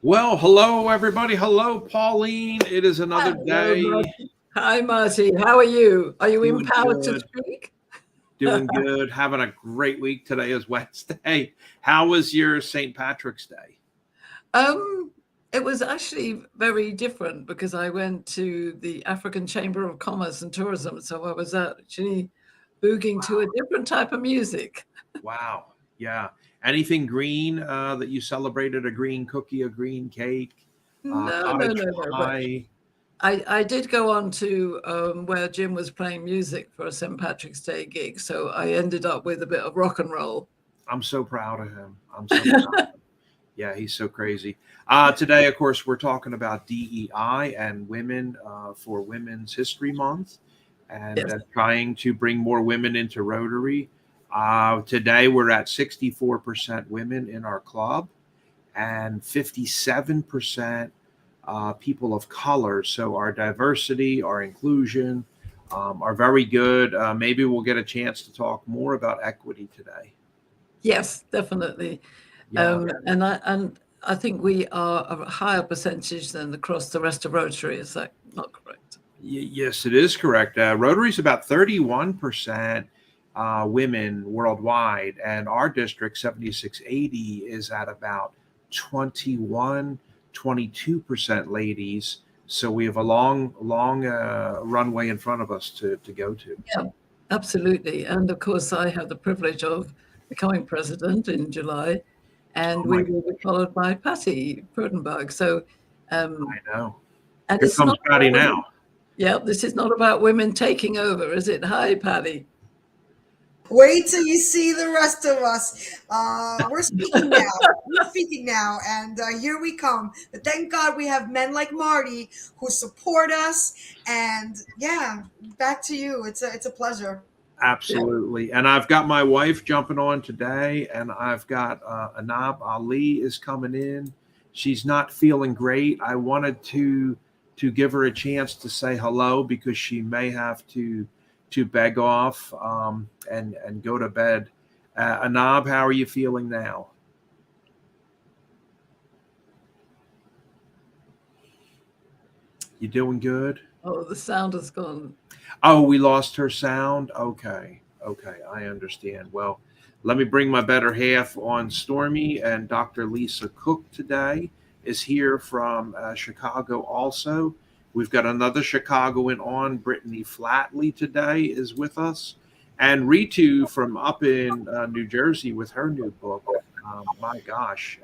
Well, hello, everybody. Hello, Pauline. It is another day. Marty. Hi, Marty. How are you? Are you empowered to speak? Doing good. Having a great week. Today is Wednesday. How was your St. Patrick's Day? It was actually very different because I went to the African Chamber of Commerce and Tourism. So I was actually boogieing to a different type of music. Wow. Yeah. Anything green that you celebrated? A green cookie, a green cake? No. I did go on to where Jim was playing music for a St. Patrick's Day gig. So I ended up with a bit of rock and roll. I'm so proud of him. I'm so proud of him. Yeah, he's so crazy. Today, of course, we're talking about DEI and women for Women's History Month and trying to bring more women into Rotary. Today, we're at 64% women in our club and 57% people of color. So our diversity, our inclusion are very good. Maybe we'll get a chance to talk more about equity today. Yes, definitely. Yeah. And I think we are a higher percentage than across the rest of Rotary. Is that not correct? Yes, it is correct. Rotary is about 31% women worldwide, and our district 7680 is at about 22% ladies. So we have a long runway in front of us to go to. Yeah, absolutely. And of course, I have the privilege of becoming president in July, and we will be followed by Patty Prudenberg. So I know. And here comes Patty now. Yeah, this is not about women taking over, is it? Hi, Patty. Wait till you see the rest of us. We're speaking now. And here we come. But thank God we have men like Marty who support us. And yeah, back to you. It's a pleasure. Absolutely. And I've got my wife jumping on today, and I've got Anab Ali is coming in. She's not feeling great. I wanted to give her a chance to say hello because she may have to beg off and go to bed. Anab, how are you feeling now? You doing good? Oh, the sound has gone. Oh, we lost her sound. Okay. Okay. I understand. Well, let me bring my better half on. Stormy and Dr. Lisa Cook today is here from Chicago also. We've got another Chicagoan on. Brittany Flatley today is with us. And Ritu from up in New Jersey with her new book. My gosh.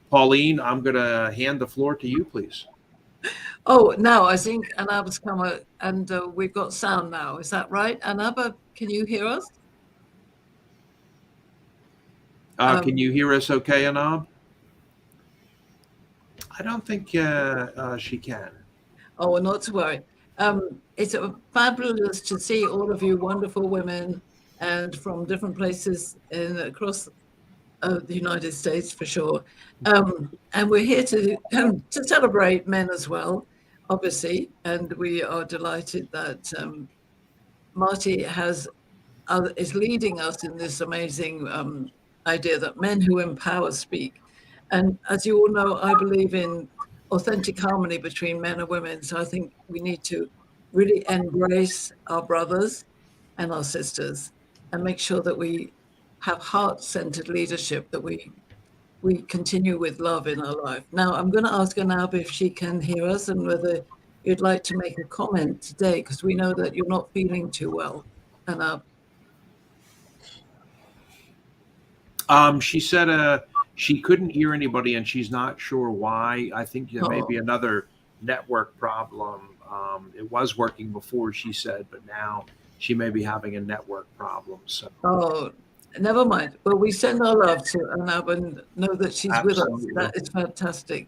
Pauline, I'm going to hand the floor to you, please. Oh, now I think Anab's come out and we've got sound now. Is that right? Anab, can you hear us? Can you hear us okay, Anab? I don't think she can. Oh, well, not to worry. It's fabulous to see all of you wonderful women and from different places across the United States for sure. And we're here to celebrate men as well, obviously. And we are delighted that Marty is leading us in this amazing idea that men who empower speak. And as you all know, I believe in authentic harmony between men and women. So I think we need to really embrace our brothers and our sisters and make sure that we have heart-centered leadership, that we continue with love in our life. Now, I'm going to ask Anab if she can hear us and whether you'd like to make a comment today, because we know that you're not feeling too well, Anab. She said she couldn't hear anybody and she's not sure why. I think there may be another network problem. It was working before, she said, but now she may be having a network problem. So. Oh, never mind. Well, we send our love to Anab and know that she's Absolutely. with us. That is fantastic.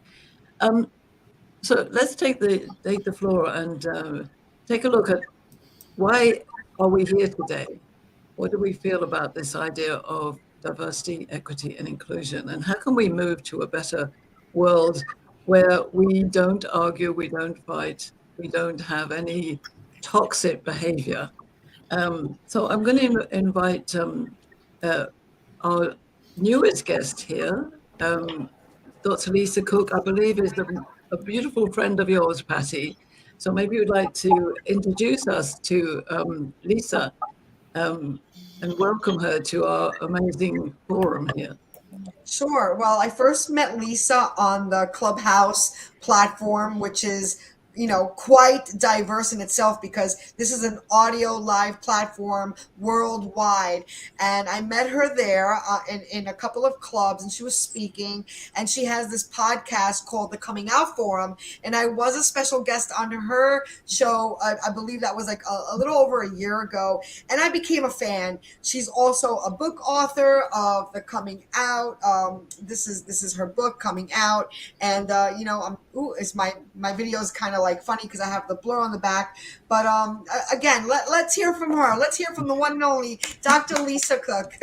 So let's take the floor and take a look at why are we here today? What do we feel about this idea of diversity, equity, and inclusion? And how can we move to a better world where we don't argue, we don't fight, we don't have any toxic behavior? So I'm going to invite our newest guest here, Dr. Lisa Cook, I believe is a beautiful friend of yours, Patty. So maybe you'd like to introduce us to Lisa and welcome her to our amazing forum here. Sure. Well, I first met Lisa on the Clubhouse platform, which is, quite diverse in itself because this is an audio live platform worldwide. And I met her there in a couple of clubs, and she was speaking, and she has this podcast called the Coming Out Forum. And I was a special guest on her show. I believe that was like a little over a year ago. And I became a fan. She's also a book author of The Coming Out. This is her book, Coming Out. And, it's my video is kind of like funny because I have the blur on the back. But again, let's hear from her. Let's hear from the one and only Dr. Lisa Cook.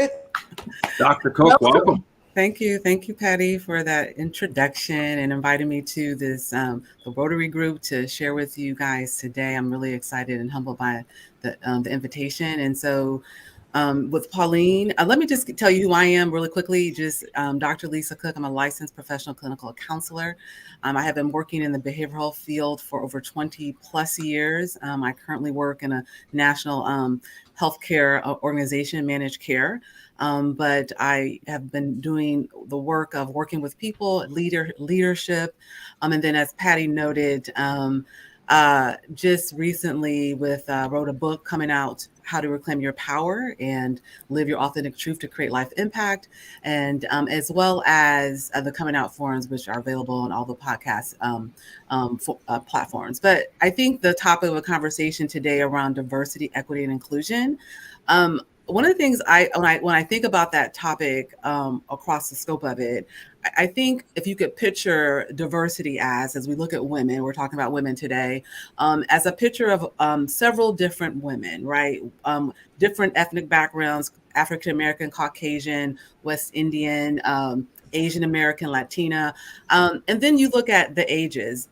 Dr. Cook, welcome. Thank you, Patty, for that introduction and inviting me to this the Rotary group to share with you guys today. I'm really excited and humbled by the invitation. And so with Pauline, let me just tell you who I am really quickly. Just Dr. Lisa Cook. I'm a licensed professional clinical counselor. I have been working in the behavioral field for over 20 plus years. I currently work in a national healthcare organization, managed care. But I have been doing the work of working with people, leadership. And then as Patty noted, just recently wrote a book coming out, How to Reclaim Your Power and Live Your Authentic Truth to Create Life Impact, and as well as the Coming Out forums, which are available on all the podcast platforms. But I think the topic of a conversation today around diversity, equity, and inclusion, one of the things when I think about that topic across the scope of it, I think if you could picture diversity as we look at women, we're talking about women today, as a picture of several different women, right? Different ethnic backgrounds, African American, Caucasian, West Indian, Asian American, Latina, and then you look at the ages.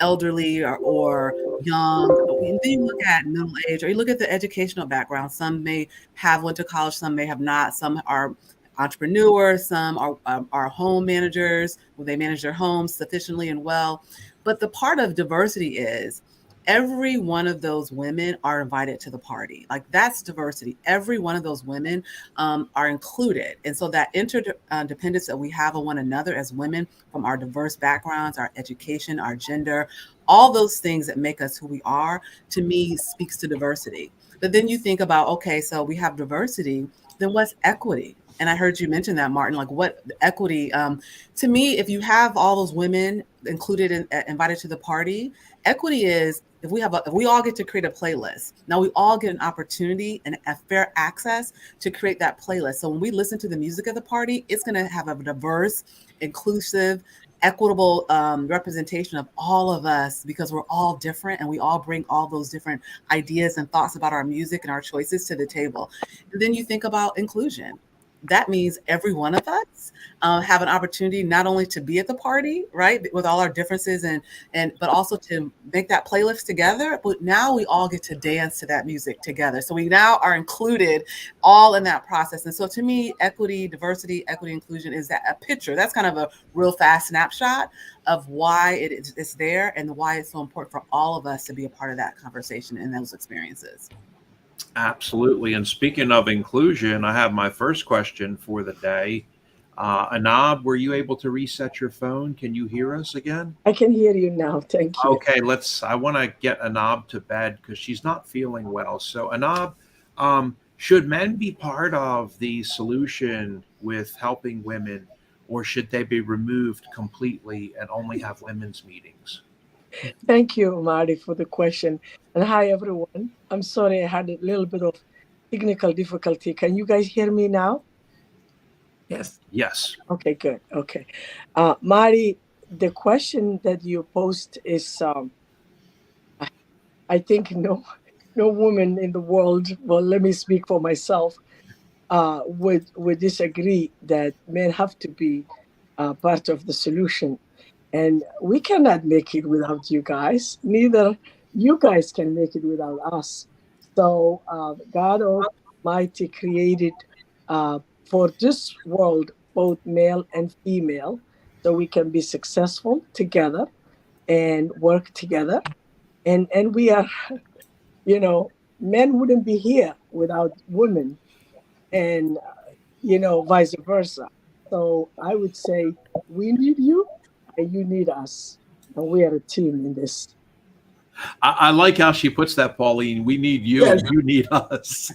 Elderly or young, and then you look at middle age, or you look at the educational background. Some may have went to college, some may have not. Some are entrepreneurs, some are home managers, where they manage their homes sufficiently and well. But the part of diversity is every one of those women are invited to the party. Like, that's diversity. Every one of those women are included. And so that interdependence that we have on one another as women, from our diverse backgrounds, our education, our gender, all those things that make us who we are, to me, speaks to diversity. But then you think about, okay, so we have diversity, then what's equity? And I heard you mention that, Martin, like what equity, to me, if you have all those women included and invited to the party, equity is if we all get to create a playlist. Now we all get an opportunity and a fair access to create that playlist. So when we listen to the music at the party, it's going to have a diverse, inclusive, equitable representation of all of us, because we're all different and we all bring all those different ideas and thoughts about our music and our choices to the table. And then you think about inclusion. That means every one of us have an opportunity not only to be at the party, right, with all our differences, but also to make that playlist together. But now we all get to dance to that music together. So we now are included all in that process. And so to me, equity, diversity, equity, inclusion is that a picture. That's kind of a real fast snapshot of why it's there and why it's so important for all of us to be a part of that conversation and those experiences. Absolutely. And speaking of inclusion, I have my first question for the day. Anab, were you able to reset your phone? Can you hear us again? I can hear you now. Thank you. Okay, I want to get Anab to bed because she's not feeling well. So Anab, should men be part of the solution with helping women, or should they be removed completely and only have women's meetings? Thank you, Marty, for the question. And hi, everyone. I'm sorry I had a little bit of technical difficulty. Can you guys hear me now? Yes. Yes. Okay, good. Okay. Marty, the question that you posed is, I think no woman in the world, well, let me speak for myself, would disagree that men have to be part of the solution. And we cannot make it without you guys. Neither you guys can make it without us. So God Almighty created for this world both male and female, so we can be successful together and work together. And we are, men wouldn't be here without women, and vice versa. So I would say we need you and you need us, and we are a team in this. I like how she puts that, Pauline. We need you, Yes. and you need us.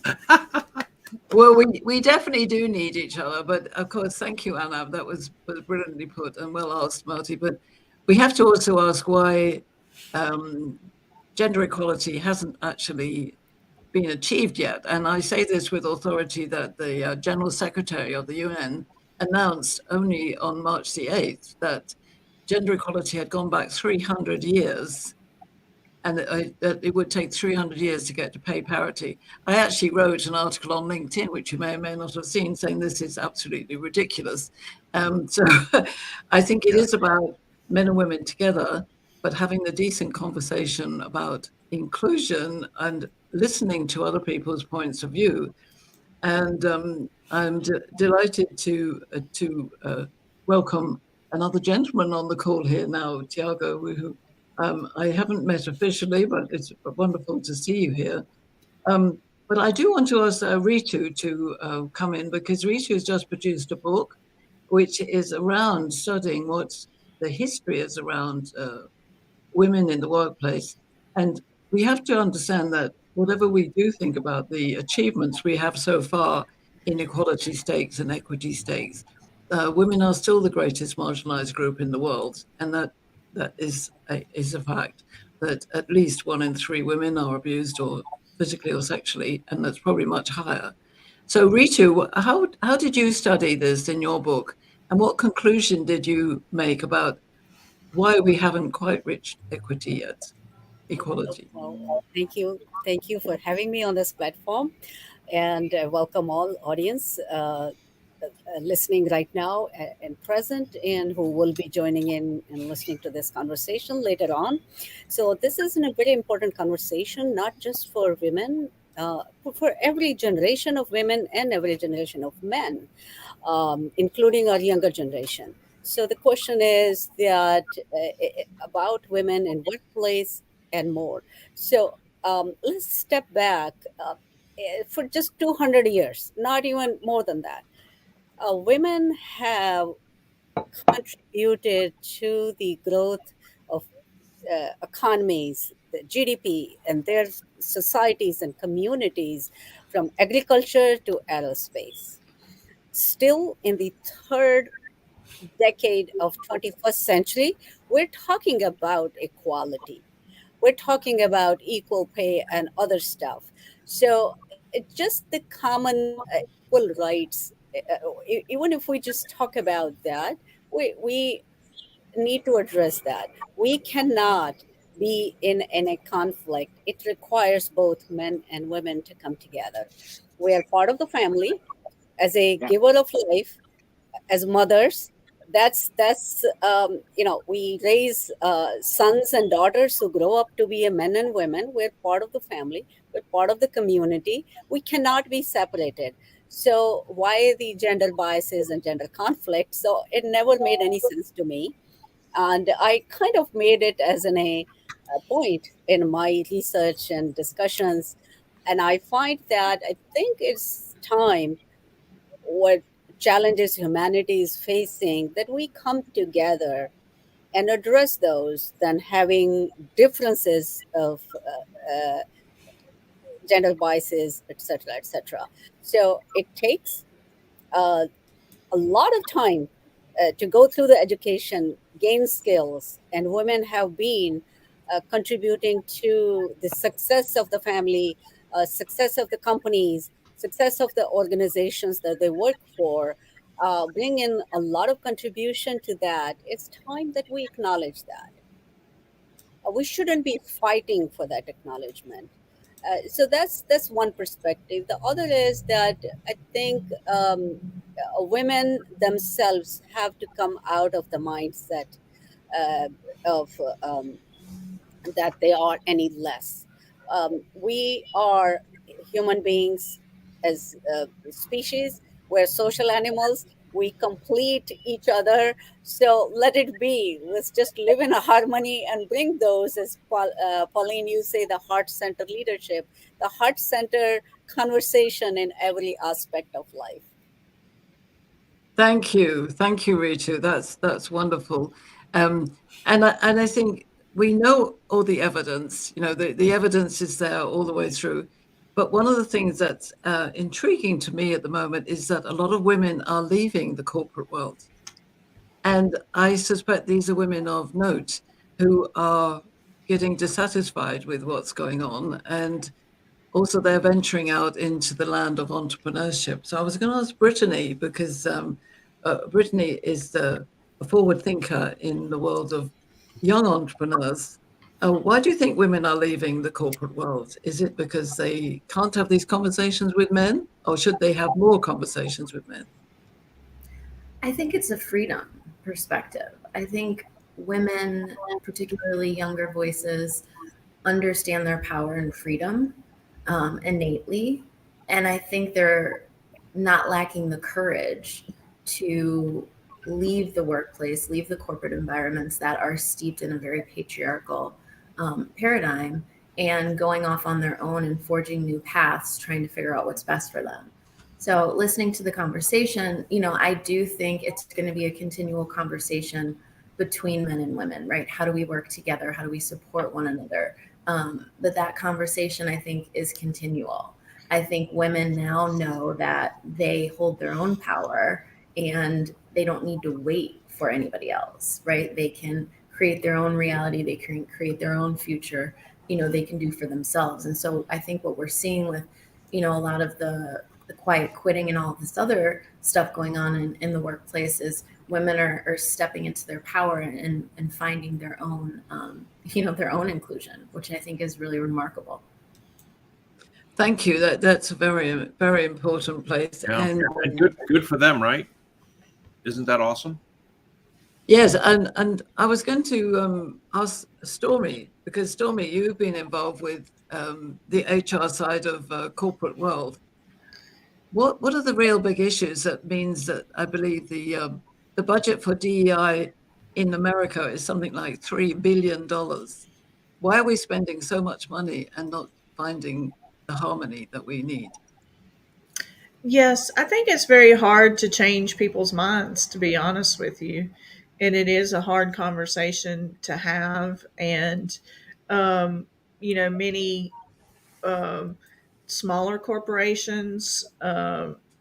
Well, we definitely do need each other. But of course, thank you, Anna. That was brilliantly put and well asked, Marty. But we have to also ask why gender equality hasn't actually been achieved yet. And I say this with authority that the General Secretary of the UN announced only on March the 8th that gender equality had gone back 300 years, and that it would take 300 years to get to pay parity. I actually wrote an article on LinkedIn, which you may or may not have seen, saying this is absolutely ridiculous. So I think it is about men and women together, but having the decent conversation about inclusion and listening to other people's points of view. And I'm delighted to welcome another gentleman on the call here now, Tiago, who I haven't met officially, but it's wonderful to see you here. But I do want to ask Ritu to come in, because Ritu has just produced a book which is around studying what the history is around women in the workplace. And we have to understand that whatever we do think about the achievements we have so far in equality stakes and equity stakes, women are still the greatest marginalized group in the world. And that is a fact, that at least 1 in 3 women are abused or physically or sexually, and that's probably much higher. So Ritu, how did you study this in your book, and what conclusion did you make about why we haven't quite reached equity yet, equality? Well, thank you for having me on this platform, and welcome all audience listening right now and present, and who will be joining in and listening to this conversation later on. So this is a very important conversation, not just for women, but for every generation of women and every generation of men, including our younger generation. So the question is that about women in workplace and more. So let's step back for just 200 years, not even more than that. Women have contributed to the growth of economies, the GDP, and their societies and communities, from agriculture to aerospace. Still, in the third decade of 21st century, we're talking about equality. We're talking about equal pay and other stuff. So just the common equal rights, even if we just talk about that, we need to address that. We cannot be in a conflict. It requires both men and women to come together. We are part of the family as a giver of life, as mothers. We raise sons and daughters who grow up to be a men and women. We're part of the family, we're part of the community. We cannot be separated. So why the gender biases and gender conflict? So it never made any sense to me, and I kind of made it as a point in my research and discussions. And I find that I think it's time, what challenges humanity is facing, that we come together and address those than having differences of gender biases, etc., etc. So it takes uh, a lot of time to go through the education, gain skills, and women have been contributing to the success of the family, success of the companies, success of the organizations that they work for. Bring in a lot of contribution to that. It's time that we acknowledge that. We shouldn't be fighting for that acknowledgement. So that's one perspective. The other is that I think women themselves have to come out of the mindset uh, of that they are any less. We are human beings as species. We're social animals. We complete each other. So let it be. Let's just live in a harmony and bring those, as Pauline, you say, the heart center leadership, the heart center conversation in every aspect of life. Thank you, Ritu. That's wonderful, and I think we know all the evidence. You know, the evidence is there all the way through. But one of the things that's intriguing to me at the moment is that a lot of women are leaving the corporate world, and I suspect these are women of note who are getting dissatisfied with what's going on, and also they're venturing out into the land of entrepreneurship. So I was going to ask Brittany, because Brittany is a forward thinker in the world of young entrepreneurs. Why do you think women are leaving the corporate world? Is it because they can't have these conversations with men, or should they have more conversations with men? I think it's a freedom perspective. I think women, particularly younger voices, understand their power and freedom innately. And I think they're not lacking the courage to leave the workplace, leave the corporate environments that are steeped in a very patriarchal paradigm, and going off on their own and forging new paths, trying to figure out what's best for them. So listening to the conversation, I do think it's going to be a continual conversation between men and women, right? How do we work together? How do we support one another? But that conversation, I think, is continual. I think women now know that they hold their own power and they don't need to wait for anybody else, right? They can create their own reality. They can create their own future, they can do for themselves. And so I think what we're seeing with, a lot of the the quiet quitting and all of this other stuff going on in the workplace is women are stepping into their power and finding their own, their own inclusion, which I think is really remarkable. Thank you. That's a very, very important place. Yeah. And good for them, right? Isn't that awesome? yes, and I was going to ask Stormy, because Stormy, you've been involved with the HR side of corporate world. What are the real big issues that means that I believe the budget for DEI in America is something like $3 billion? Why are we spending so much money and not finding the harmony that we need? Yes, I think it's very hard to change people's minds, to be honest with you. And it is a hard conversation to have. And, many smaller corporations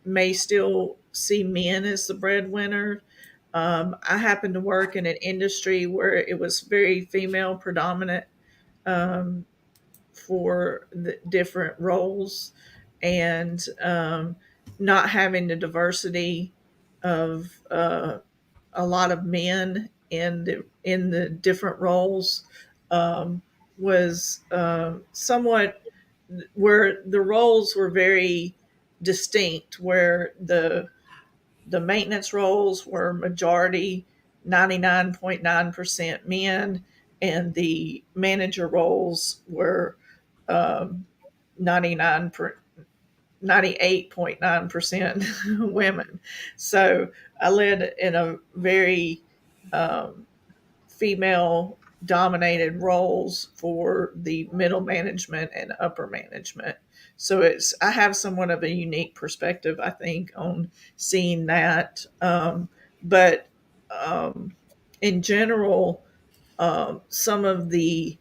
may still see men as the breadwinner. I happen to work in an industry where it was very female predominant for the different roles, and not having the diversity of a lot of men in the different roles was somewhat where the roles were very distinct, where the maintenance roles were majority 99.9% men, and the manager roles were 98.9% women. So I led in a very female dominated roles for the middle management and upper management. So I have somewhat of a unique perspective, I think, on seeing that. But in general, some of the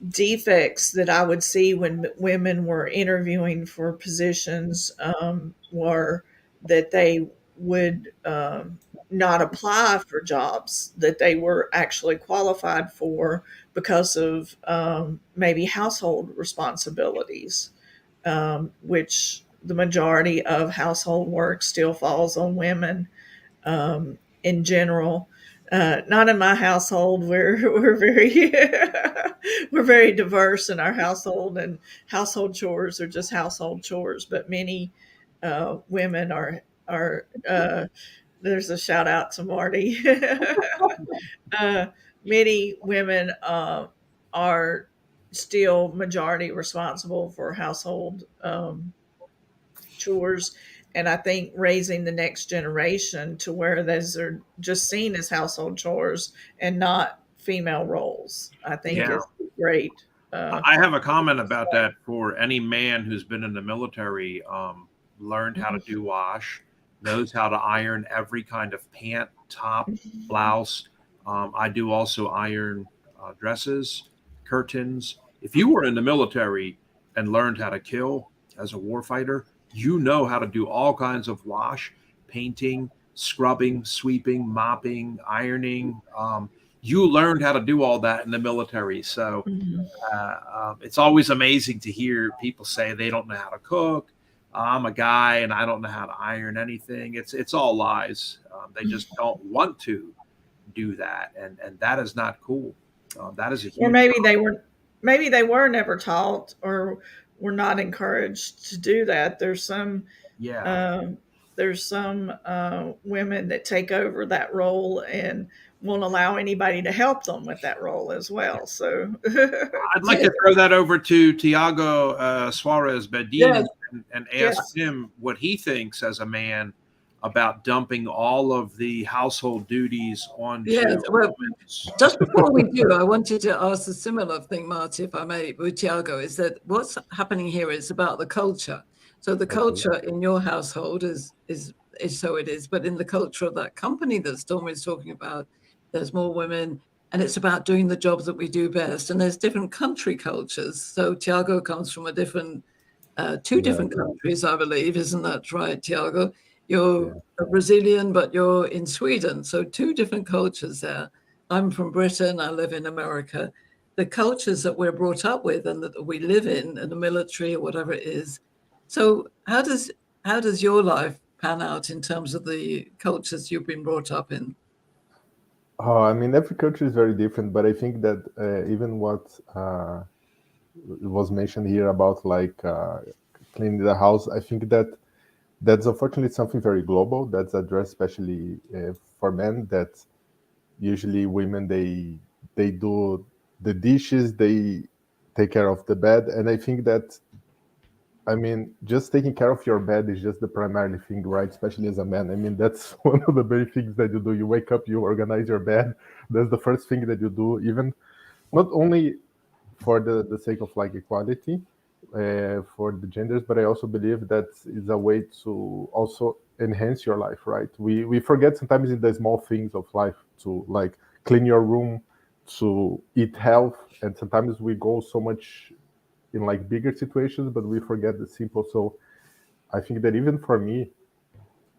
defects that I would see when women were interviewing for positions were that they would not apply for jobs that they were actually qualified for because of maybe household responsibilities, which the majority of household work still falls on women in general. Not in my household. We're very we're very diverse in our household, and household chores are just household chores. But many women are there's a shout out to Marty. Many women are still majority responsible for household chores. And I think raising the next generation to where those are just seen as household chores and not female roles, I think is great. I have a comment about that for any man who's been in the military, learned how to do wash, knows how to iron every kind of pant, top, blouse. I do also iron dresses, curtains. If you were in the military and learned how to kill as a warfighter, you know how to do all kinds of wash, painting, scrubbing, sweeping, mopping, ironing. You learned how to do all that in the military. So it's always amazing to hear people say they don't know how to cook. I'm a guy and I don't know how to iron anything. It's all lies. They just don't want to do that, and that is not cool. That is a huge or maybe they were never taught or were not encouraged to do that. There's some women that take over that role and won't allow anybody to help them with that role as well. So I'd like to throw that over to Tiago Suarez Bedin and ask him what he thinks as a man about dumping all of the household duties on well, just before we do, I wanted to ask a similar thing, Marty, if I may, with Tiago, is that what's happening here is about the culture. So the culture in your household is so it is, but in the culture of that company that Storm is talking about, there's more women, and it's about doing the jobs that we do best. And there's different country cultures. So Tiago comes from a different, two different countries, I believe. Isn't that right, Tiago? You're a Brazilian, but you're in Sweden. So two different cultures there. I'm from Britain. I live in America. The cultures that we're brought up with and that we live in the military or whatever it is, So how does your life pan out in terms of the cultures you've been brought up in? I mean, every culture is very different, but I think that even what was mentioned here about like cleaning the house, I think that that's unfortunately something very global that's addressed, especially for men. That usually women they do the dishes, they take care of the bed, and I think that, I mean, just taking care of your bed is just the primary thing, right? Especially as a man. I mean, that's one of the very things that you do. You wake up, you organize your bed. That's the first thing that you do, even not only for the sake of like equality for the genders, but I also believe that is a way to also enhance your life, right? We forget sometimes in the small things of life to like clean your room, to eat health, and sometimes we go so much in like bigger situations, but we forget the simple. So I think that even for me,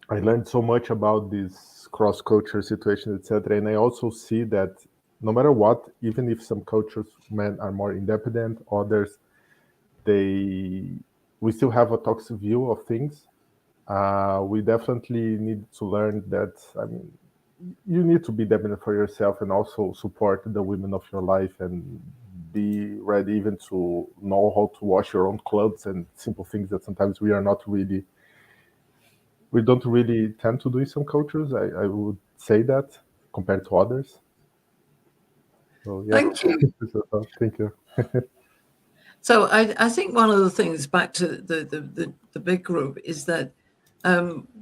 I learned so much about this cross culture situation, etc. And I also see that no matter what, even if some cultures men are more independent, others we still have a toxic view of things. We definitely need to learn that. I mean, you need to be dependent for yourself and also support the women of your life and be ready even to know how to wash your own clothes and simple things that sometimes we don't really tend to do in some cultures. I would say that compared to others. So yeah. Thank you. Thank you. So I think one of the things back to the big group is that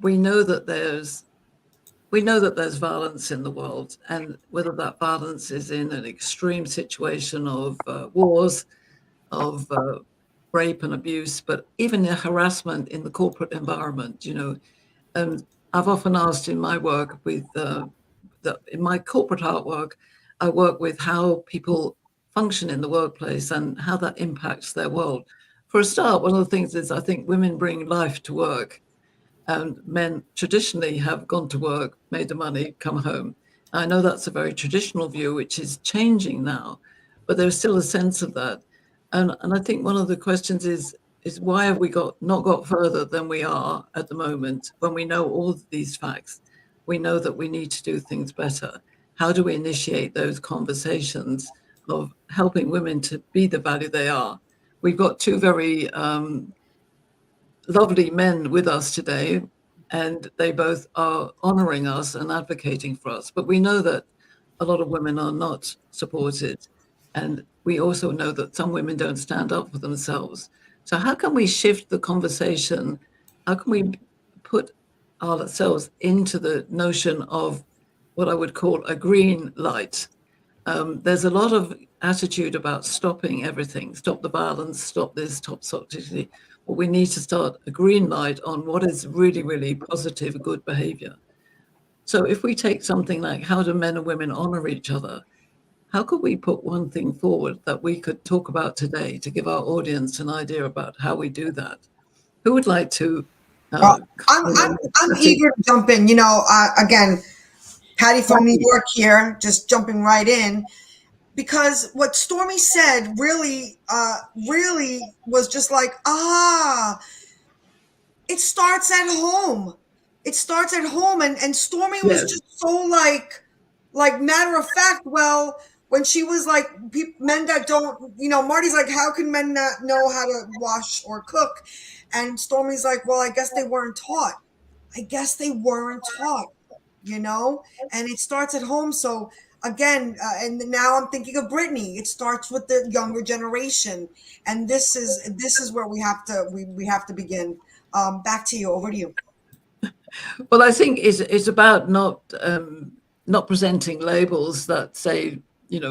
we know that there's violence in the world, and whether that violence is in an extreme situation of wars, of rape and abuse, but even the harassment in the corporate environment, I've often asked in my work with in my corporate artwork, I work with how people function in the workplace and how that impacts their world. For a start, one of the things is I think women bring life to work, and men traditionally have gone to work, made the money, come home. I know that's a very traditional view, which is changing now, but there's still a sense of that. And I think one of the questions is why have we not got further than we are at the moment when we know all of these facts? We know that we need to do things better. How do we initiate those conversations of helping women to be the value they are? We've got two very lovely men with us today, and they both are honoring us and advocating for us. But we know that a lot of women are not supported. And we also know that some women don't stand up for themselves. So how can we shift the conversation? How can we put ourselves into the notion of what I would call a green light? There's a lot of attitude about stopping everything, stop the violence, stop this, stop toxicity. But we need to start a green light on what is really, really positive, good behavior. So if we take something like how do men and women honor each other, how could we put one thing forward that we could talk about today to give our audience an idea about how we do that? Who would like to? I'm eager to jump in. Again, Patty from New York here, just jumping right in, because what Stormy said really was just like, it starts at home. It starts at home, and Stormy was just so like matter of fact. Well, when she was like, men that don't, Marty's like, how can men not know how to wash or cook? And Stormy's like, well, I guess they weren't taught. And it starts at home. So again, and now I'm thinking of Brittany. It starts with the younger generation, and this is where we have to begin. Back to you. Over to you. Well, I think it's about not presenting labels that say,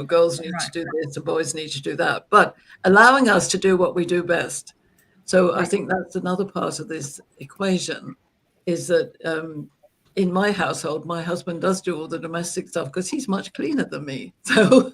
girls need to do this and boys need to do that, but allowing us to do what we do best. So I think that's another part of this equation, is that in my household, my husband does do all the domestic stuff because he's much cleaner than me. So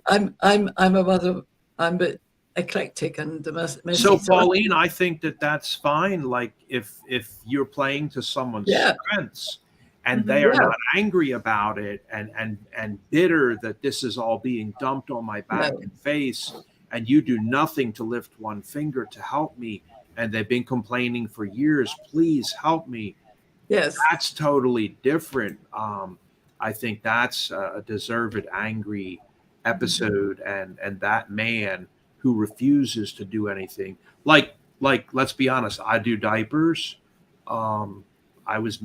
I'm a bit eclectic and domestic. So Pauline, I think that's fine. Like if you're playing to someone's strengths and they are not angry about it and bitter that this is all being dumped on my back and face, and you do nothing to lift one finger to help me, and they've been complaining for years, please help me. Yes. That's totally different. I think that's a deserved angry episode, and that man who refuses to do anything. Like let's be honest, I do diapers. I was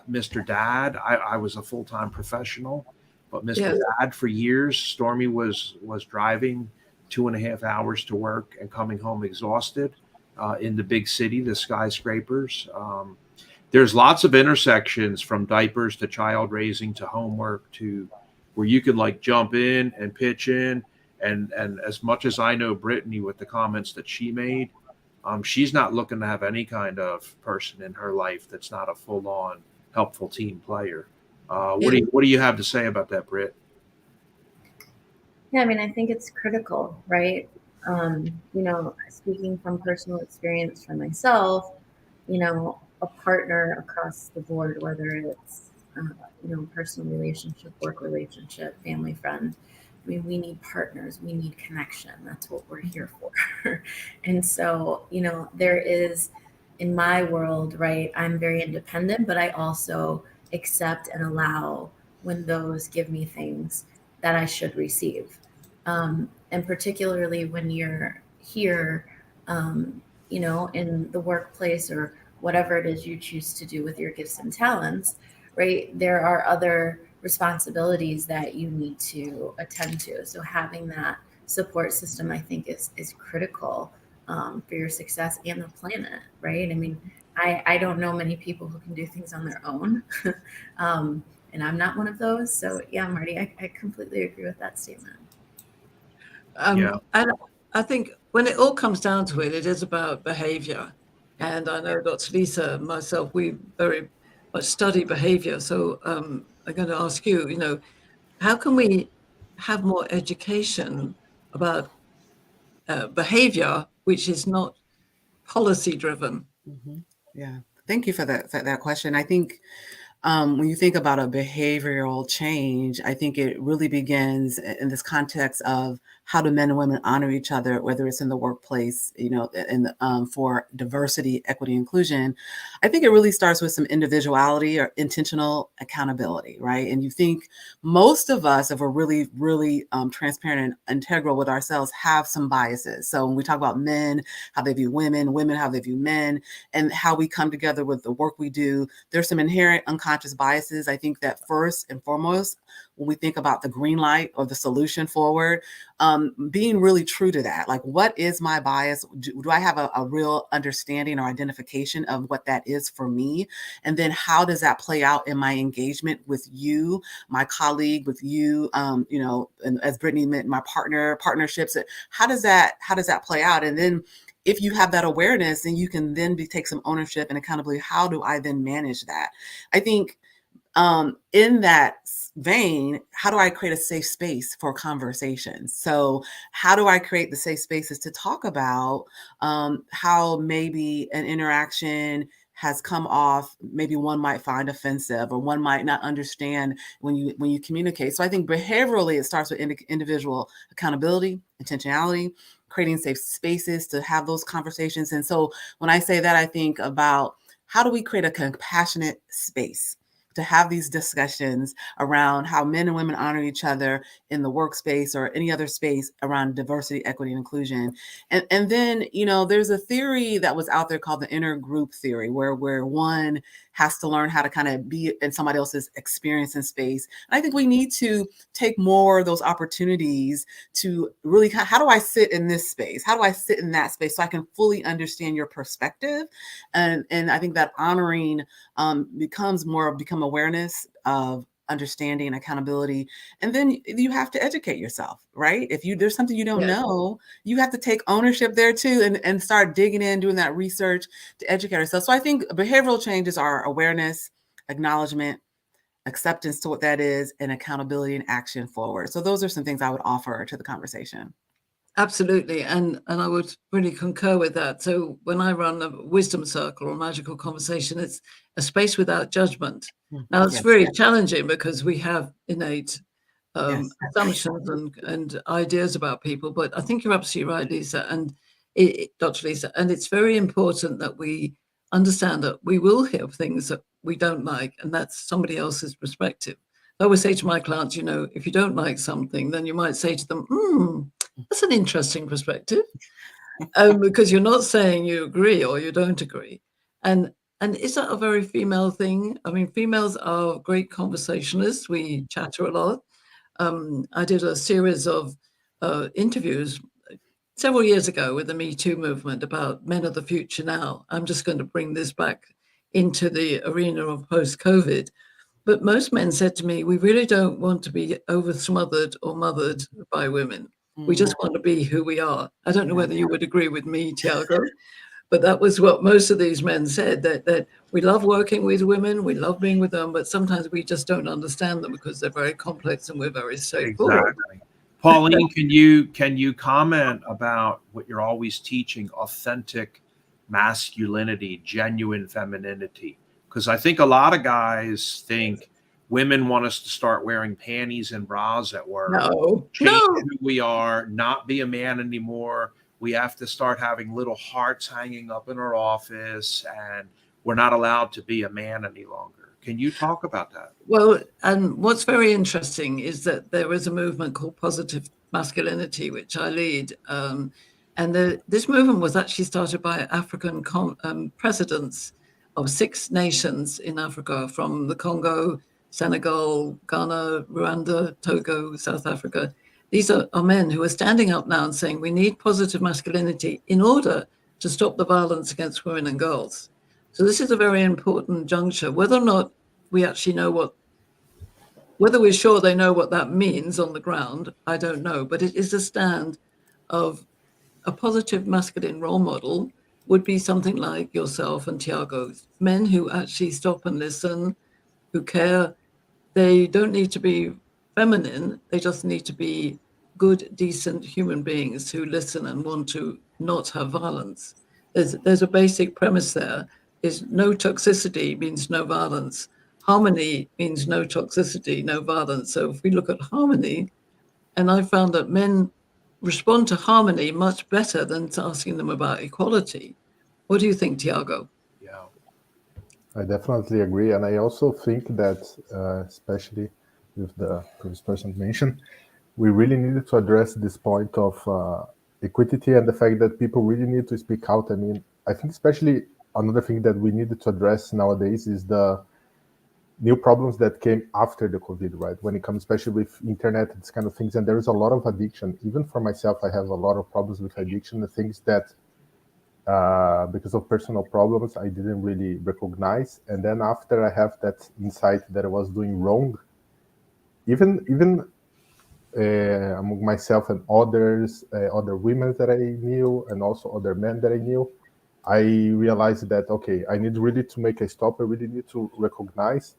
Mr. Dad. I was a full-time professional, but Mr. Yes. Dad for years. Stormy was driving 2.5 hours to work and coming home exhausted in the big city, the skyscrapers. There's lots of intersections from diapers to child raising to homework to where you can like jump in and pitch in. And as much as I know Brittany with the comments that she made, she's not looking to have any kind of person in her life that's not a full-on helpful team player. What do you have to say about that, Britt? Yeah, I mean, I think it's critical, right? Speaking from personal experience for myself, a partner across the board, whether it's, personal relationship, work relationship, family, friend. I mean, we need partners, we need connection. That's what we're here for. And so, there is, in my world, right, I'm very independent, but I also accept and allow when those give me things that I should receive. And particularly when you're here, in the workplace or whatever it is you choose to do with your gifts and talents, right? There are other responsibilities that you need to attend to. So having that support system, I think, is critical for your success and the planet, right? I mean, I don't know many people who can do things on their own. And I'm not one of those. So yeah, Marty, I completely agree with that statement. And I think when it all comes down to it, it is about behavior. And I know Dr. Lisa and myself, we very much study behavior. So I'm going to ask you, how can we have more education about behavior, which is not policy driven? Mm-hmm. Yeah. Thank you for that question. I think when you think about a behavioral change, I think it really begins in this context of how do men and women honor each other, whether it's in the workplace, and for diversity, equity, inclusion. I think it really starts with some individuality or intentional accountability, right? And you think most of us, if we're really, really transparent and integral with ourselves, have some biases. So when we talk about men, how they view women, women, how they view men, and how we come together with the work we do, there's some inherent unconscious biases. I think that first and foremost, when we think about the green light or the solution forward, being really true to that, like, what is my bias? Do I have a real understanding or identification of what that is for me? And then how does that play out in my engagement with you, my colleague, with you, and as Brittany meant, my partnerships, how does that play out? And then if you have that awareness, then you can then take some ownership and accountability. How do I then manage that? I think in that vein, how do I create a safe space for conversations? So how do I create the safe spaces to talk about how maybe an interaction has come off, maybe one might find offensive or one might not understand when you communicate. So I think behaviorally, it starts with individual accountability, intentionality, creating safe spaces to have those conversations. And so when I say that, I think about how do we create a compassionate space to have these discussions around how men and women honor each other in the workspace or any other space around diversity, equity, and inclusion. And then, there's a theory that was out there called the inner group theory, where one has to learn how to kind of be in somebody else's experience in space. And I think we need to take more of those opportunities to really, how do I sit in this space? How do I sit in that space so I can fully understand your perspective? And I think that honoring become awareness of understanding, accountability, and then you have to educate yourself, right? If there's something you don't know, you have to take ownership there too, and start digging in, doing that research to educate yourself. So I think behavioral changes are awareness, acknowledgement, acceptance to what that is, and accountability and action forward. So those are some things I would offer to the conversation. Absolutely. And I would really concur with that. So when I run a wisdom circle or magical conversation, it's a space without judgment. Now, it's very challenging because we have innate assumptions and ideas about people. But I think you're absolutely right, Lisa. And Dr. Lisa, and it's very important that we understand that we will hear things that we don't like, and that's somebody else's perspective. I always say to my clients, you know, if you don't like something, then you might say to them, that's an interesting perspective, because you're not saying you agree or you don't agree. And is that a very female thing? I mean, females are great conversationalists. We chatter a lot. I did a series of interviews several years ago with the Me Too movement about men of the future now. I'm just going to bring this back into the arena of post-COVID. But most men said to me, we really don't want to be over-smothered or mothered by women. We just want to be who we are. I don't know whether you would agree with me, Tiago, but that was what most of these men said, that we love working with women, we love being with them, but sometimes we just don't understand them because they're very complex and we're very straightforward. Exactly. Pauline, can you comment about what you're always teaching, authentic masculinity, genuine femininity? Because I think a lot of guys think women want us to start wearing panties and bras at work, change who we are, not be a man anymore. We have to start having little hearts hanging up in our office, and we're not allowed to be a man any longer. Can you talk about that? Well, and what's very interesting is that there is a movement called positive masculinity, which I lead. This movement was actually started by African presidents of 6 nations in Africa, from the Congo, Senegal, Ghana, Rwanda, Togo, South Africa. These are men who are standing up now and saying we need positive masculinity in order to stop the violence against women and girls. So this is a very important juncture. Whether or not we actually know whether we're sure they know what that means on the ground, I don't know. But it is a stand of a positive masculine role model would be something like yourself and Tiago, men who actually stop and listen, who care. They don't need to be feminine. They just need to be good, decent human beings who listen and want to not have violence. There's a basic premise there, is no toxicity means no violence. Harmony means no toxicity, no violence. So if we look at harmony, and I found that men respond to harmony much better than to asking them about equality. What do you think, Tiago? Yeah, I definitely agree. And I also think that, especially with the previous person mentioned, we really needed to address this point of equity and the fact that people really need to speak out. I mean, I think especially another thing that we needed to address nowadays is the new problems that came after the COVID, right? When it comes, especially with internet and this kind of things, and there is a lot of addiction. Even for myself, I have a lot of problems with addiction, the things that because of personal problems, I didn't really recognize. And then after I have that insight that I was doing wrong, even among myself and others, other women that I knew, and also other men that I knew, I realized that, okay, I need really to make a stop. I really need to recognize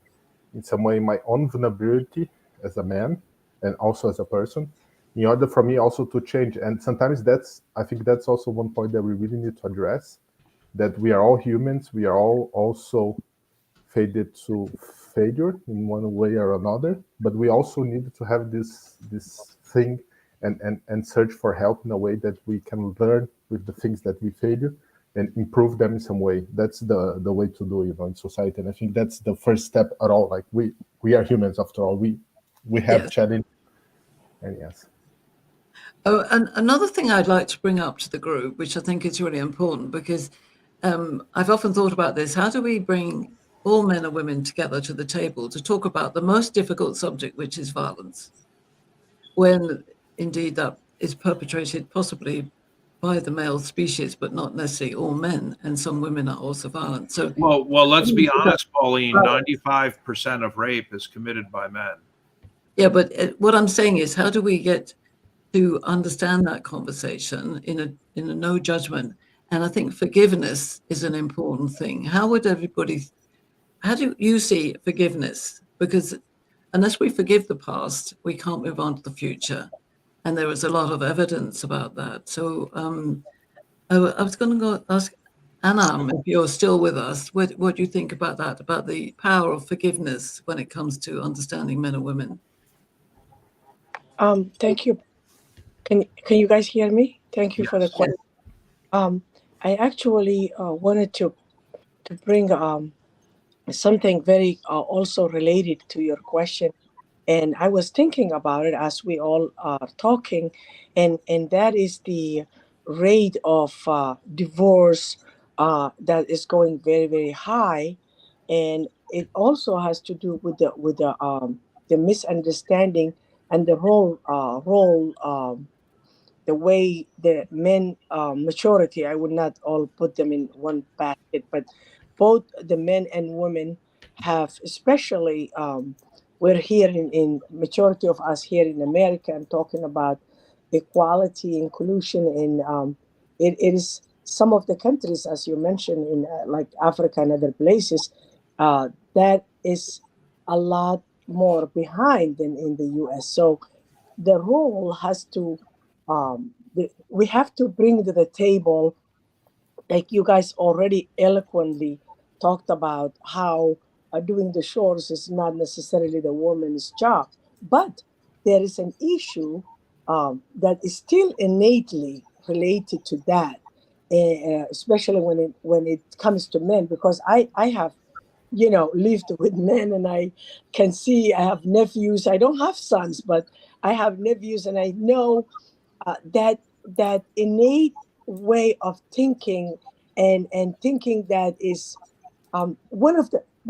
in some way my own vulnerability as a man and also as a person, in order for me also to change. And sometimes I think that's also one point that we really need to address, that we are all humans. We are all also fated to failure in one way or another, but we also need to have this thing and search for help in a way that we can learn with the things that we failure and improve them in some way. That's the way to do it, in society. And I think that's the first step at all. Like we are humans after all. We have challenge. And yes. Oh, and another thing I'd like to bring up to the group, which I think is really important, because I've often thought about this. How do we bring all men and women together to the table to talk about the most difficult subject, which is violence, when indeed that is perpetrated possibly by the male species, but not necessarily all men, and some women are also violent. So, well, let's be honest, Pauline. 95% of rape is committed by men. Yeah, but what I'm saying is, how do we get to understand that conversation in a no judgment? And I think forgiveness is an important thing. How do you see forgiveness? Because unless we forgive the past, we can't move on to the future. And there is a lot of evidence about that. So I was going to go ask Anam, if you're still with us, what do you think about that, about the power of forgiveness when it comes to understanding men and women? Thank you. Can you guys hear me? Thank you for the question. I actually wanted to bring something very also related to your question, and I was thinking about it as we all are talking, and that is the rate of divorce that is going very very high, and it also has to do with the misunderstanding and the role the way the men maturity, I would not all put them in one basket, but both the men and women have, especially we're here in majority of us here in America, I'm talking about equality, inclusion, and it is some of the countries, as you mentioned, in like Africa and other places, that is a lot more behind than in the US. So the role has to we have to bring to the table, like you guys already eloquently talked about, how doing the chores is not necessarily the woman's job, but there is an issue that is still innately related to that, especially when it comes to men, because I have lived with men, and I can see, I have nephews. I don't have sons, but I have nephews, and I know that innate way of thinking, and thinking that is one of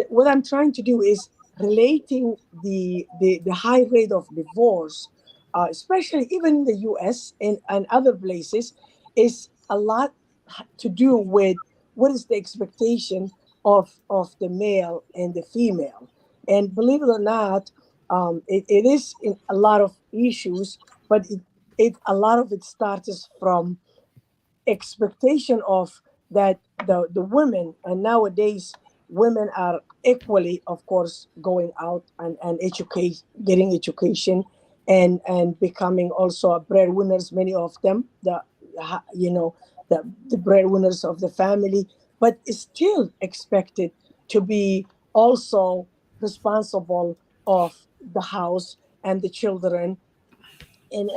what I'm trying to do is relating the high rate of divorce, especially even in the US and other places, is a lot to do with what is the expectation of the male and the female. And believe it or not, it is in a lot of issues, but it a lot of it starts from expectation of that the women, and nowadays women are equally, of course, going out and educate, getting education, and becoming also a breadwinners, many of them, you know the breadwinners of the family, but is still expected to be also responsible of the house and the children, and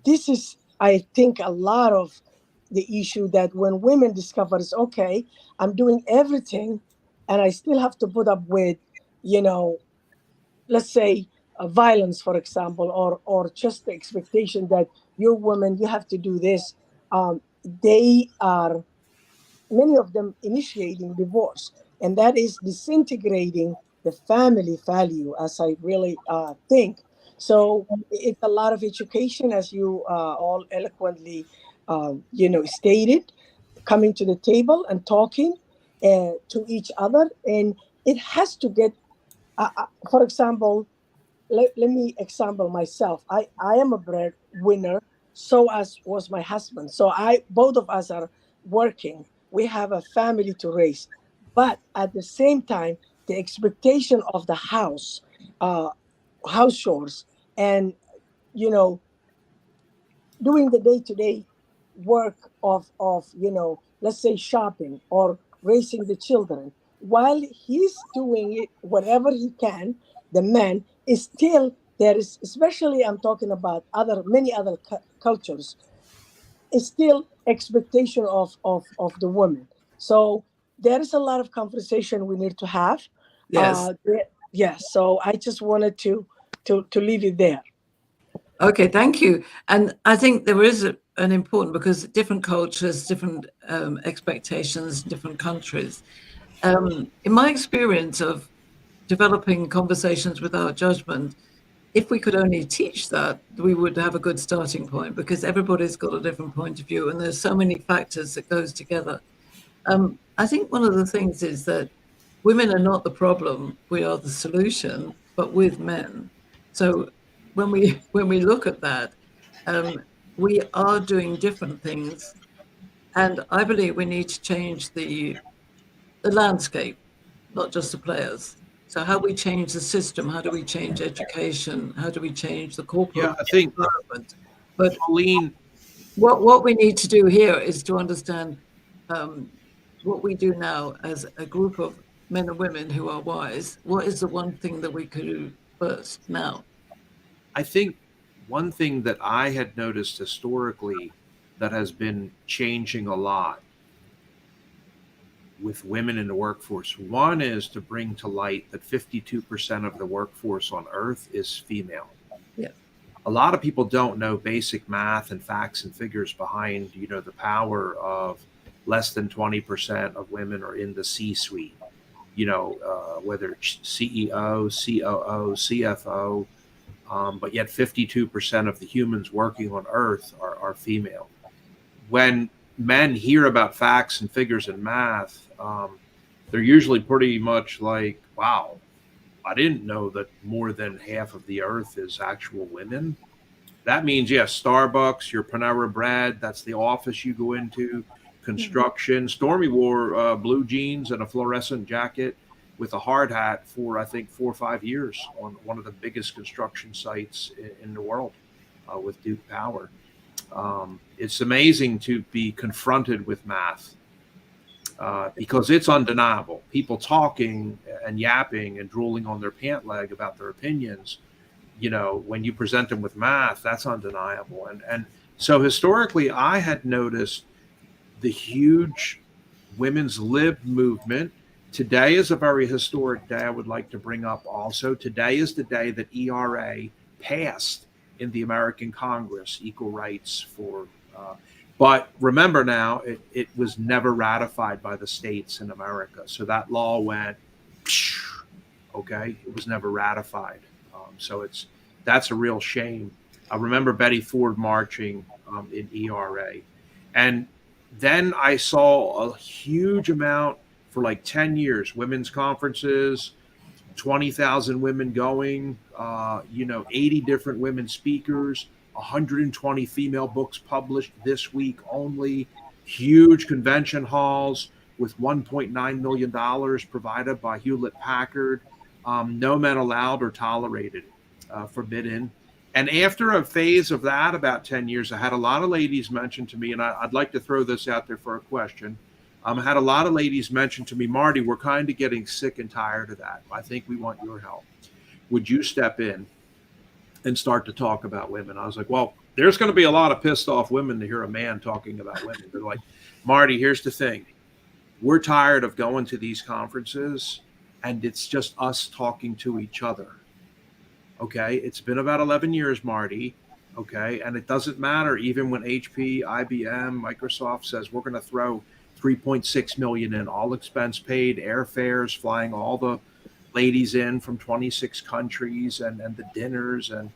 this is, I think, a lot of the issue, that when women discovers, okay, I'm doing everything and I still have to put up with, you know let's say, violence, for example, or just the expectation that you're woman, you have to do this. They are, many of them, initiating divorce, and that is disintegrating the family value, as I really think. So it's a lot of education, as you all eloquently stated, coming to the table and talking to each other, and it has to get for example, let me example myself. I am a breadwinner, so as was my husband. So both of us are working. We have a family to raise. But at the same time, the expectation of the uh, house chores, and, you know, doing the day-to-day work of let's say shopping or raising the children, while he's doing it whatever he can, the man is still, there is, especially I'm talking about other many other cultures, is still expectation of the woman. So there is a lot of conversation we need to have. Yes. Yes, so I just wanted to leave it there. Okay, thank you. And I think there is an important, because different cultures, different expectations, different countries. In my experience of developing conversations without judgment, if we could only teach that, we would have a good starting point, because everybody's got a different point of view and there's so many factors that goes together. I think one of the things is that women are not the problem, we are the solution, but with men. So when we look at that, we are doing different things, and I believe we need to change the landscape, not just the players. So how we change the system, how do we change education, how do we change the corporate Yeah, I think environment? But Colleen, what we need to do here is to understand um, what we do now as a group of men and women who are wise. What is the one thing that we could do first now? I think one thing that I had noticed historically that has been changing a lot with women in the workforce. One is to bring to light that 52% of the workforce on Earth is female. Yeah. A lot of people don't know basic math and facts and figures behind, the power of less than 20% of women are in the C-suite, whether it's CEO, COO, CFO, but yet 52% of the humans working on Earth are female. When men hear about facts and figures and math, they're usually pretty much like, wow, I didn't know that more than half of the Earth is actual women. That means, yes, Starbucks, your Panera Bread, that's the office you go into, construction. Stormy wore blue jeans and a fluorescent jacket with a hard hat for, I think, 4 or 5 years on one of the biggest construction sites in the world with Duke Power. It's amazing to be confronted with math because it's undeniable. People talking and yapping and drooling on their pant leg about their opinions, when you present them with math, that's undeniable. And so historically, I had noticed the huge women's lib movement. Today is a very historic day I would like to bring up also. Today is the day that ERA passed in the American Congress, equal rights for, but remember now, it was never ratified by the states in America. So that law went, okay, it was never ratified. So that's a real shame. I remember Betty Ford marching in ERA. And then I saw a huge amount for like 10 years, women's conferences, 20,000 women going, 80 different women speakers, 120 female books published this week only, huge convention halls with $1.9 million provided by Hewlett Packard, no men allowed or tolerated, forbidden. And after a phase of that, about 10 years, I had a lot of ladies mention to me, and I'd like to throw this out there for a question. I had a lot of ladies mention to me, Marty, we're kind of getting sick and tired of that. I think we want your help. Would you step in and start to talk about women? I was like, well, there's going to be a lot of pissed off women to hear a man talking about women. They're like, Marty, here's the thing. We're tired of going to these conferences and it's just us talking to each other. Okay. It's been about 11 years, Marty. Okay. And it doesn't matter. Even when HP, IBM, Microsoft says we're going to throw 3.6 million in, all expense paid, airfares, flying all the ladies in from 26 countries and the dinners. And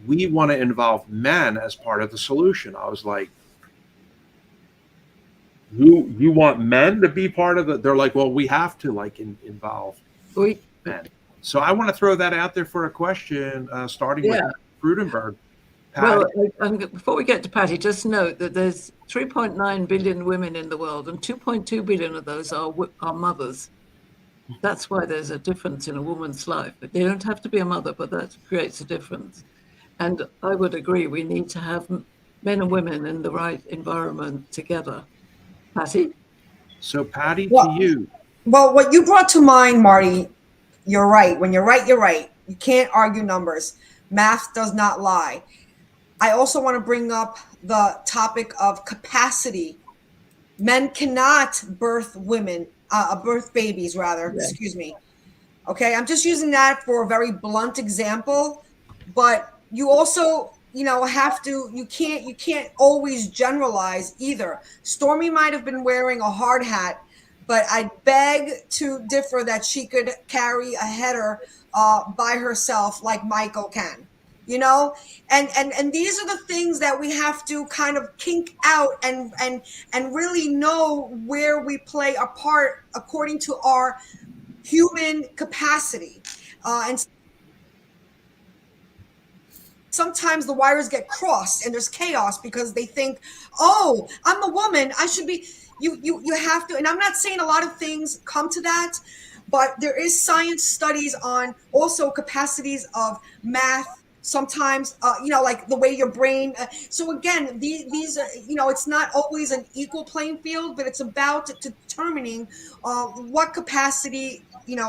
we want to involve men as part of the solution. I was like, you want men to be part of it? They're like, well, we have to involve men. So I want to throw that out there for a question, starting with Frudenberg. Patty. Well, before we get to Patty, just note that there's 3.9 billion women in the world, and 2.2 billion of those are mothers. That's why there's a difference in a woman's life. They don't have to be a mother, but that creates a difference. And I would agree, we need to have men and women in the right environment together. Patty? So, Patty, to you. Well, what you brought to mind, Marty, you're right. When you're right, you're right. You can't argue numbers. Math does not lie. I also want to bring up the topic of capacity. Men cannot birth babies, excuse me. Okay, I'm just using that for a very blunt example, but you also, you can't always generalize either. Stormy might have been wearing a hard hat, but I beg to differ that she could carry a header by herself like Michael can. And these are the things that we have to kind of kink out and really know where we play a part according to our human capacity. And sometimes the wires get crossed and there's chaos because they think, oh, I'm a woman, I should be, you have to, and I'm not saying a lot of things come to that, but there is science studies on also capacities of math, sometimes, like the way your brain. So again, these are, it's not always an equal playing field, but it's about determining what capacity,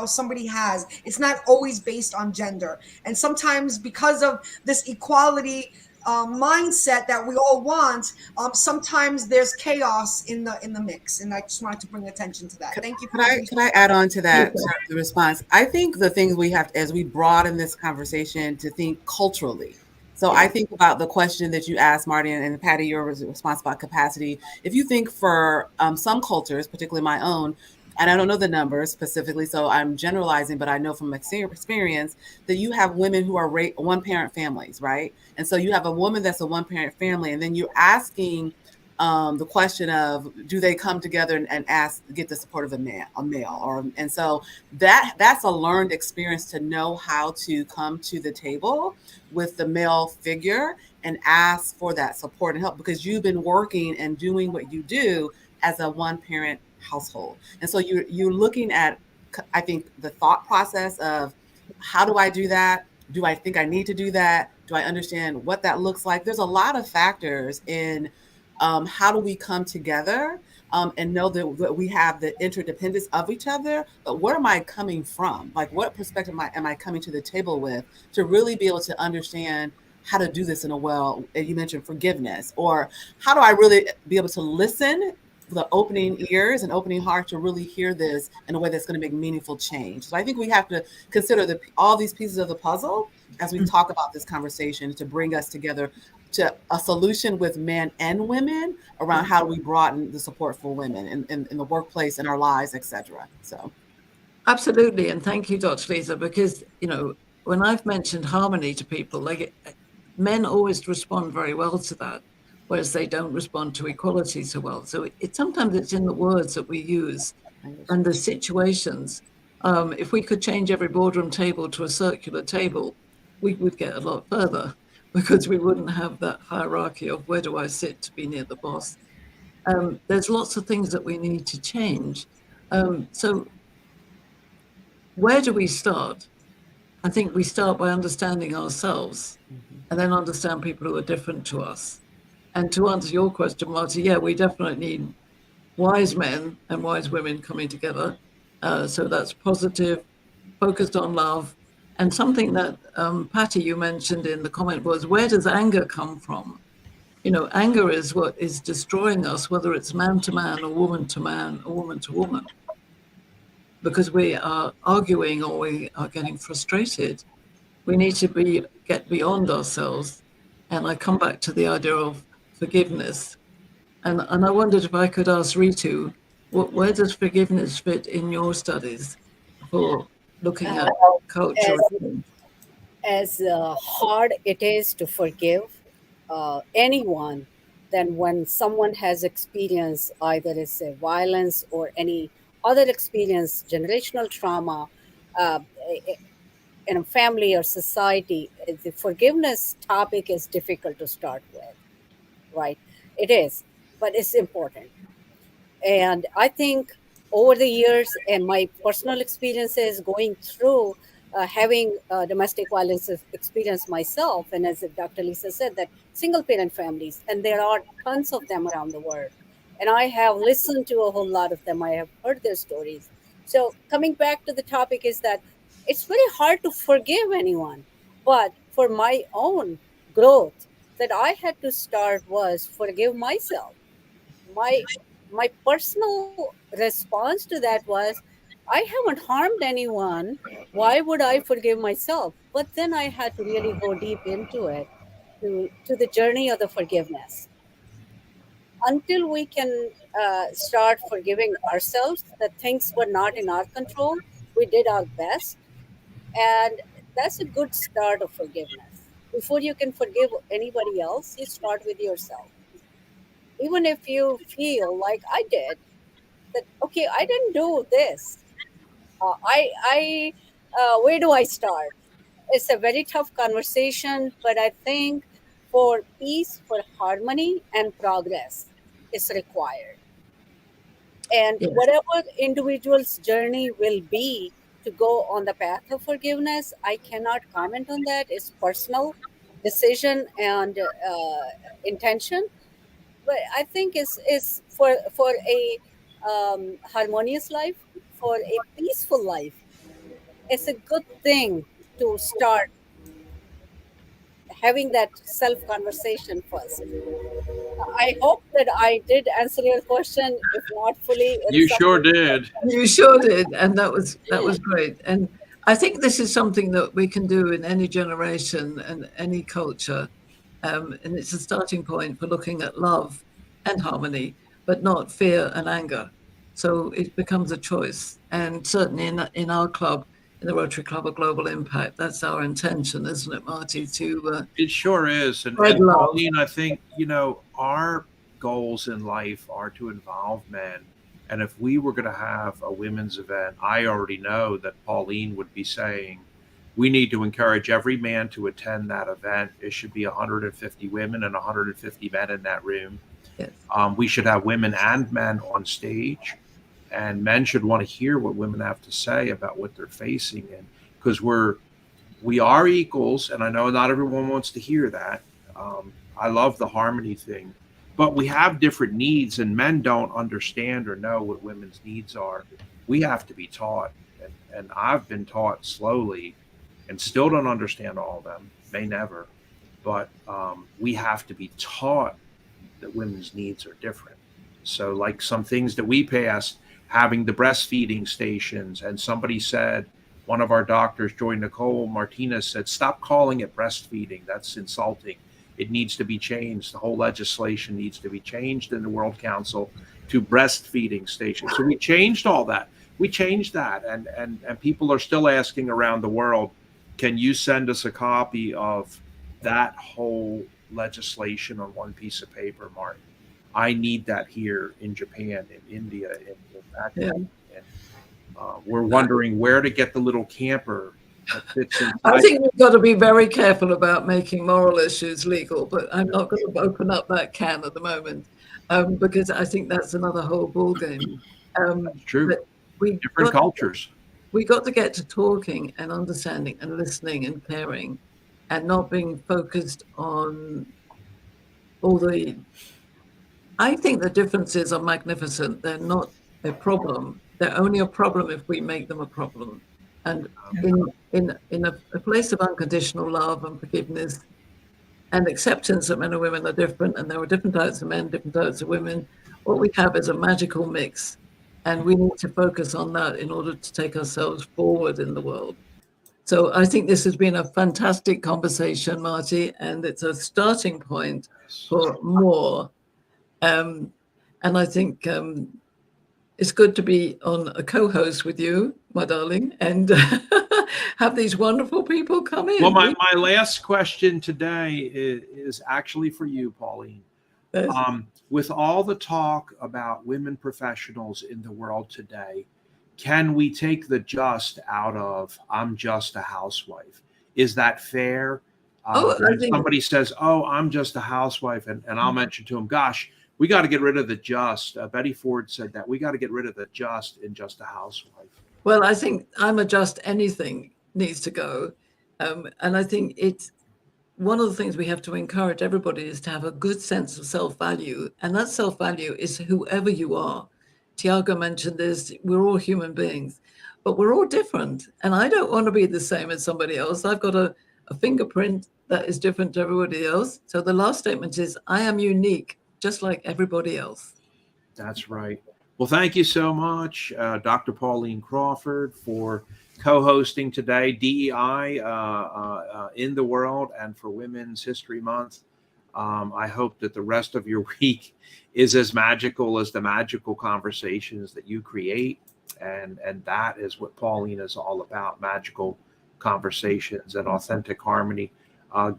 somebody has. It's not always based on gender. And sometimes because of this equality mindset that we all want, sometimes there's chaos in the mix, and I just wanted to bring attention to that. Thank you. Could I add on to that, the response? I think the things we have, as we broaden this conversation, to think culturally. So I think about the question that you asked, Marty, and Patty, your response about capacity. If you think for some cultures, particularly my own, and I don't know the numbers specifically, so I'm generalizing, but I know from experience that you have women who are one-parent families, right? And so you have a woman that's a one-parent family, and then you're asking the question of, do they come together and get the support of a male, and so that's a learned experience, to know how to come to the table with the male figure and ask for that support and help, because you've been working and doing what you do as a one parent household. And so you're looking at, I think, the thought process of, how do I do that? Do I think I need to do that? Do I understand what that looks like? There's a lot of factors in how do we come together and know that we have the interdependence of each other, but where am I coming from? Like, what perspective am I coming to the table with, to really be able to understand how to do this in a well, you mentioned forgiveness, or how do I really be able to listen, the opening ears and opening heart, to really hear this in a way that's going to make meaningful change. So I think we have to consider all these pieces of the puzzle as we talk about this conversation, to bring us together to a solution with men and women around how we broaden the support for women in the workplace, in our lives, etc. So Absolutely. And thank you, Dr. Lisa, because, when I've mentioned harmony to people, like, men always respond very well to that, whereas they don't respond to equality so well. So sometimes it's in the words that we use and the situations. If we could change every boardroom table to a circular table, we would get a lot further, because we wouldn't have that hierarchy of, where do I sit to be near the boss? There's lots of things that we need to change. So where do we start? I think we start by understanding ourselves, and then understand people who are different to us. And to answer your question, Marty, yeah, we definitely need wise men and wise women coming together. So that's positive, focused on love. And something that, Patty, you mentioned in the comment was, where does anger come from? Anger is what is destroying us, whether it's man to man, or woman to man, or woman to woman, because we are arguing or we are getting frustrated. We need to get beyond ourselves. And I come back to the idea of forgiveness. And I wondered if I could ask Ritu, where does forgiveness fit in your studies for looking at culture? As hard it is to forgive anyone, then when someone has experienced either it's a violence or any other experience, generational trauma, uh, in a family or society, the forgiveness topic is difficult to start with, right? It is, but it's important. And I think over the years and my personal experiences going through having domestic violence experience myself, and as Dr. Lisa said, that single parent families, and there are tons of them around the world. And I have listened to a whole lot of them. I have heard their stories. So coming back to the topic is that it's very hard to forgive anyone. But for my own growth, that I had to start was forgive myself. My my personal response to that was, I haven't harmed anyone, why would I forgive myself? But then I had to really go deep into it, to the journey of the forgiveness. Until we can start forgiving ourselves, that things were not in our control, we did our best. And that's a good start of forgiveness. Before you can forgive anybody else, you start with yourself. Even if you feel like I did, that okay, I didn't do this. Where do I start? It's a very tough conversation, but I think for peace, for harmony and progress, is required. And Yes. whatever individual's journey will be to go on the path of forgiveness, I cannot comment on that. It's personal decision and intention. But I think is for a harmonious life, for a peaceful life, it's a good thing to start having that self conversation first. I hope that I did answer your question. If not fully, You sure did. You sure did, and that was great. And I think this is something that we can do in any generation and any culture, and it's a starting point for looking at love and harmony, but not fear and anger. So it becomes a choice, and certainly in our club, in the Rotary Club of Global Impact, that's our intention, isn't it, Marty? To It sure is. And spread love. Pauline, I think, our goals in life are to involve men. And if we were going to have a women's event, I already know that Pauline would be saying, we need to encourage every man to attend that event. It should be 150 women and 150 men in that room. Yes. We should have women and men on stage, and men should want to hear what women have to say about what they're facing. And because we are equals, and I know not everyone wants to hear that. I love the harmony thing, but we have different needs, and men don't understand or know what women's needs are. We have to be taught, and I've been taught slowly and still don't understand all of them, may never, but we have to be taught that women's needs are different. So like some things that we passed, having the breastfeeding stations, and somebody said, one of our doctors, Joy Nicole Martinez, said, stop calling it breastfeeding. That's insulting. It needs to be changed. The whole legislation needs to be changed in the World Council to breastfeeding stations. So we changed all that. We changed that. And people are still asking around the world, can you send us a copy of that whole legislation on one piece of paper, Martin? I need that here in Japan, in India, in Pakistan. We're wondering where to get the little camper that fits inside. I think we've got to be very careful about making moral issues legal, but I'm not going to open up that can at the moment, because I think that's another whole ballgame. That's true. But different cultures. We got to get to talking and understanding and listening and caring, and not being focused on all the. I think the differences are magnificent. They're not a problem. They're only a problem if we make them a problem. And in a place of unconditional love and forgiveness and acceptance that men and women are different, and there are different types of men, different types of women, what we have is a magical mix. And we need to focus on that in order to take ourselves forward in the world. So I think this has been a fantastic conversation, Marty, and it's a starting point for more. And I think it's good to be on a co-host with you, my darling, and have these wonderful people come in. Well, my last question today is actually for you, Pauline. Yes. With all the talk about women professionals in the world today, can we take the just out of I'm just a housewife? Is that fair? If somebody says, oh, I'm just a housewife, and I'll mention to them, gosh, we got to get rid of the just. Betty Ford said that. We got to get rid of the just in just a housewife. Well, I think I'm a just anything needs to go. And I think it's one of the things we have to encourage everybody is to have a good sense of self-value. And that self-value is whoever you are. Tiago mentioned this, we're all human beings, but we're all different. And I don't want to be the same as somebody else. I've got a fingerprint that is different to everybody else. So the last statement is, I am unique, just like everybody else. That's right. Well, thank you so much, Dr. Pauline Crawford, for co-hosting today DEI in the world and for Women's History Month. I hope that the rest of your week is as magical as the magical conversations that you create. And that is what Pauline is all about, magical conversations and authentic harmony.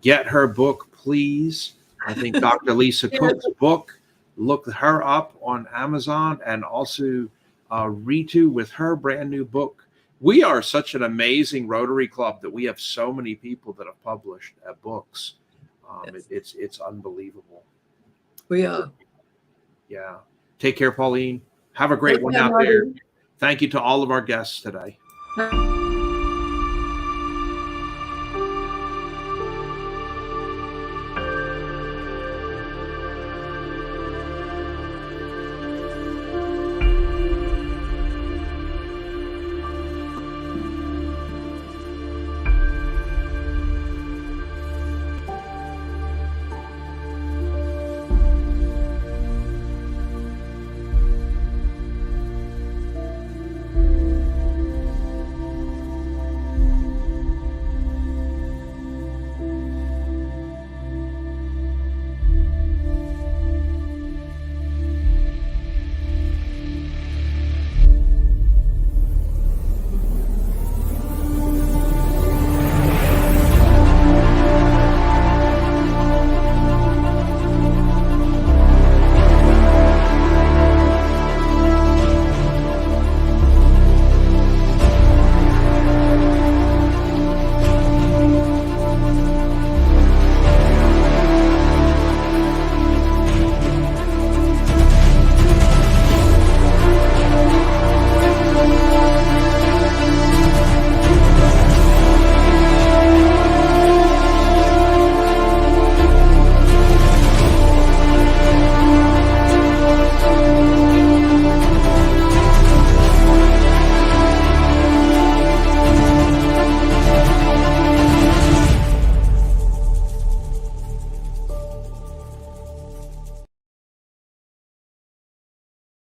Get her book, please. I think Dr. Lisa Cook's book, look her up on Amazon, and also Ritu with her brand new book. We are such an amazing Rotary Club that we have so many people that have published books. Yes. It's unbelievable. We are. Yeah. Take care, Pauline. Have a great one out there. Thank you to all of our guests today.